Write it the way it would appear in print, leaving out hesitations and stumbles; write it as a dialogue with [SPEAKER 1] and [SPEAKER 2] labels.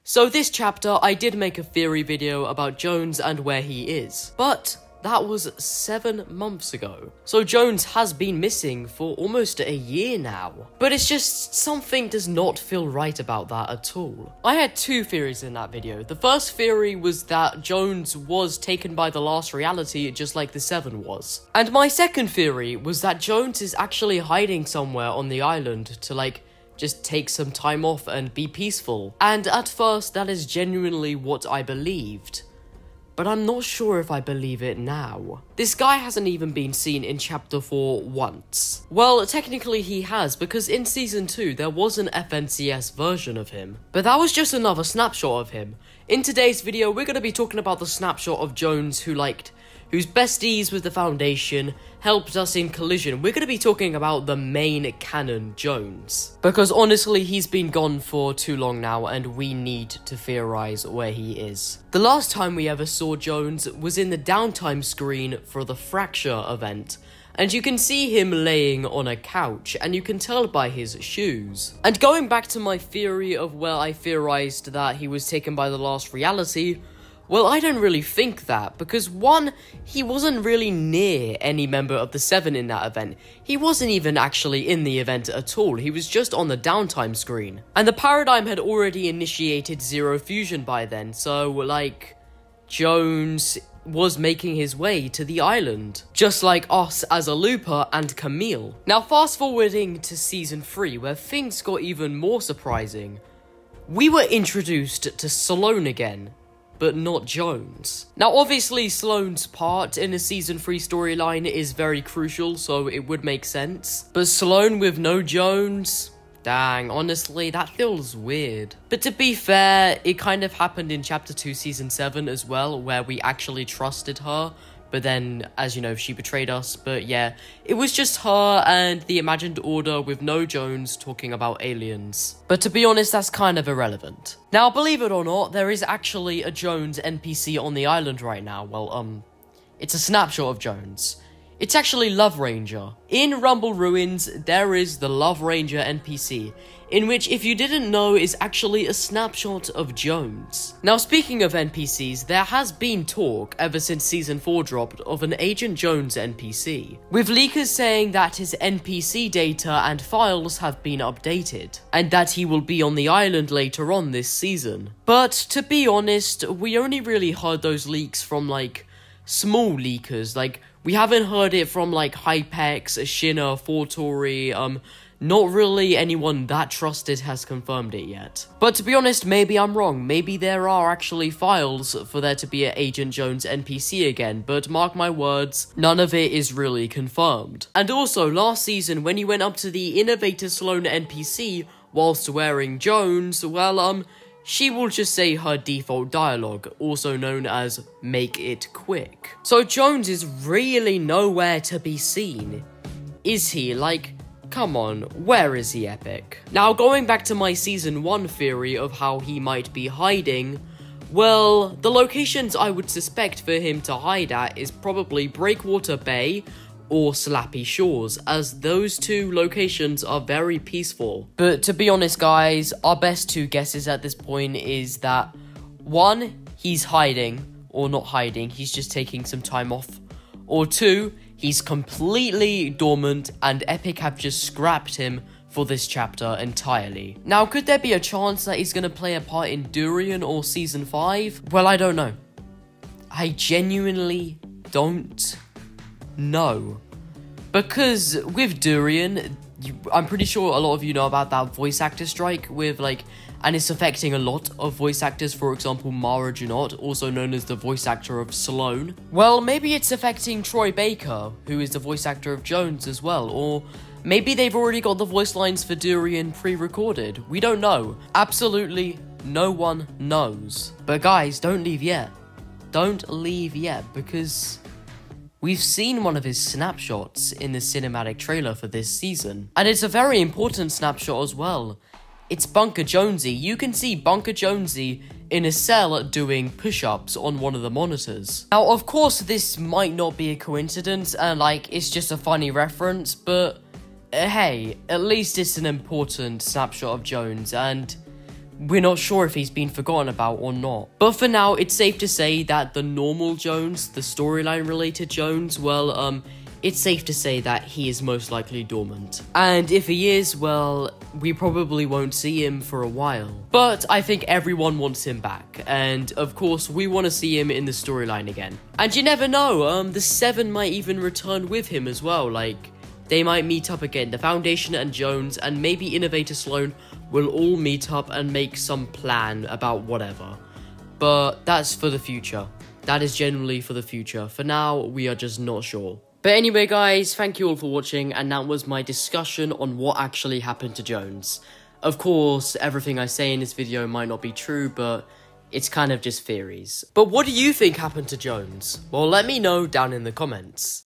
[SPEAKER 1] So this chapter, I did make a theory video about Jones and where he is, but that was 7 months ago. So Jones has been missing for almost a year now. But it's just something does not feel right about that at all. I had 2 theories in that video. The first theory was that Jones was taken by the last reality just like the 7 was. And my second theory was that Jones is actually hiding somewhere on the island to just take some time off and be peaceful. And at first that is genuinely what I believed. But I'm not sure if I believe it now. This guy hasn't even been seen in chapter 4 once. Well, technically he has, because in season 2 there was an FNCS version of him. But that was just another snapshot of him. In today's video, we're going to be talking about the snapshot of Jones whose besties with the Foundation helped us in Collision. We're going to be talking about the main canon Jones. Because honestly, he's been gone for too long now and we need to theorize where he is. The last time we ever saw Jones was in the downtime screen for the Fracture event. And you can see him laying on a couch, and you can tell by his shoes. And going back to my theory of where I theorized that he was taken by the last reality, well, I don't really think that, because 1, he wasn't really near any member of the 7 in that event. He wasn't even actually in the event at all, he was just on the downtime screen. And the Paradigm had already initiated Zero Fusion by then, so, Jones was making his way to the island, just like us as a Looper and Camille. Now, fast forwarding to season 3, where things got even more surprising. We were introduced to Sloane again, but not Jones. Now, obviously, Sloane's part in a season 3 storyline is very crucial, so it would make sense. But Sloane with no Jones? Dang, honestly, that feels weird. But to be fair, it kind of happened in chapter 2, season 7 as well, where we actually trusted her. But then, as you know, she betrayed us. But yeah, it was just her and the Imagined Order with no Jones talking about aliens. But to be honest, that's kind of irrelevant. Now, believe it or not, there is actually a Jones NPC on the island right now. Well, it's a snapshot of Jones. It's actually Love Ranger. In Rumble Ruins, there is the Love Ranger NPC, in which, if you didn't know, is actually a snapshot of Jones. Now, speaking of NPCs, there has been talk, ever since Season 4 dropped, of an Agent Jones NPC, with leakers saying that his NPC data and files have been updated, and that he will be on the island later on this season. But, to be honest, we only really heard those leaks from, small leakers. We haven't heard it from, Hypex, Shinna, Fortori, not really anyone that trusted has confirmed it yet. But to be honest, maybe I'm wrong. Maybe there are actually files for there to be an Agent Jones NPC again, but mark my words, none of it is really confirmed. And also, last season, when you went up to the Innovator Sloane NPC whilst wearing Jones, well, she will just say her default dialogue, also known as make it quick. So Jones is really nowhere to be seen. Is he? Come on, where is he, Epic? Now, going back to my season 1 theory of how he might be hiding, well, the locations I would suspect for him to hide at is probably Breakwater Bay or Slappy Shores, as those 2 locations are very peaceful. But to be honest, guys, our best 2 guesses at this point is that 1, he's hiding, or not hiding, he's just taking some time off, or 2, he's completely dormant and Epic have just scrapped him for this chapter entirely. Now, could there be a chance that he's going to play a part in Durian or season 5? Well, I don't know. I genuinely don't know. Because with Durian, I'm pretty sure a lot of you know about that voice actor strike with and it's affecting a lot of voice actors, for example Mara Junot, also known as the voice actor of Sloane. Well, maybe it's affecting Troy Baker, who is the voice actor of Jones as well, or maybe they've already got the voice lines for Durian pre-recorded. We don't know. Absolutely no one knows. But guys, don't leave yet. Don't leave yet, because we've seen one of his snapshots in the cinematic trailer for this season. And it's a very important snapshot as well. It's Bunker Jonesy. You can see Bunker Jonesy in a cell doing push-ups on one of the monitors. Now, of course, this might not be a coincidence, and it's just a funny reference, but hey, at least it's an important snapshot of Jones, and we're not sure if he's been forgotten about or not. But for now, it's safe to say that the normal Jones, the storyline related Jones, well, it's safe to say that he is most likely dormant. And if he is, well, we probably won't see him for a while. But I think everyone wants him back, and of course we want to see him in the storyline again. And you never know, the 7 might even return with him as well. Like, they might meet up again, the Foundation and Jones, and maybe Innovator Sloan will all meet up and make some plan about whatever. But that's for the future. That is generally for the future. For now, we are just not sure. But anyway guys, thank you all for watching, and that was my discussion on what actually happened to Jones. Of course, everything I say in this video might not be true, but it's kind of just theories. But what do you think happened to Jones? Well, let me know down in the comments.